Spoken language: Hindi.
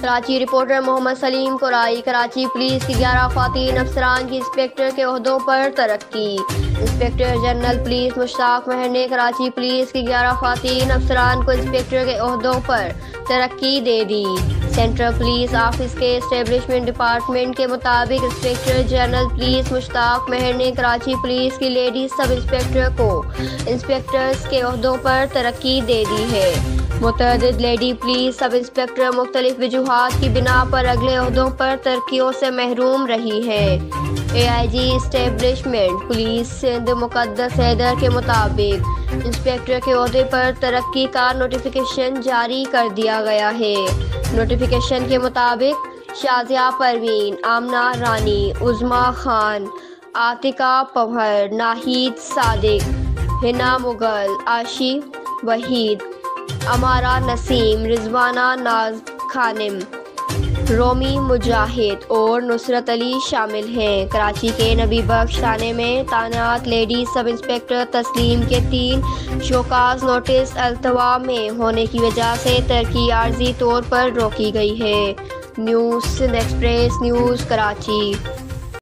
कराची रिपोर्टर मोहम्मद सलीम कुराई। कराची पुलिस की 11 ख़वातीन अफसरान की इंस्पेक्टर के ओहदों पर तरक्की। इंस्पेक्टर जनरल पुलिस मुश्ताक महर ने कराची पुलिस की 11 ख़वातीन अफसरान को इंस्पेक्टर के ओहदों पर तरक्की दे दी। सेंट्रल पुलिस ऑफिस के एस्टेब्लिशमेंट डिपार्टमेंट के मुताबिक इंस्पेक्टर जनरल पुलिस मुश्ताक महर ने कराची पुलिस की लेडी सब इंस्पेक्टर को इंस्पेक्टर्स के ओहदों पर तरक्की दे दी है। मुतअद्दिद लेडी पुलिस सब इंस्पेक्टर मुख्तलिफ वजूहात की बिना पर अगले ओहदों पर तरक्कियों से महरूम रही है। AIG establishment police Sindh Muqaddas Haider के मुताबिक इंस्पेक्टर के ओहदे पर तरक्की का नोटिफिकेशन जारी कर दिया गया है। नोटिफिकेशन के मुताबिक शाजिया परवीन, आमना रानी, उज़मा खान, आतिका पवहर, नाहिद सादिक, हिना मुगल, आशी वहीद, अमारा नसीम, रिजवाना नाज खानिम, रोमी मुजाहिद और नुसरत अली शामिल हैं। कराची के नबी बख्श थाने में तैनात लेडी सब इंस्पेक्टर तस्लीम के 3 शोकाज नोटिस अल्तवा में होने की वजह से तरक्की आर्जी तौर पर रोकी गई है। News express news Karachi.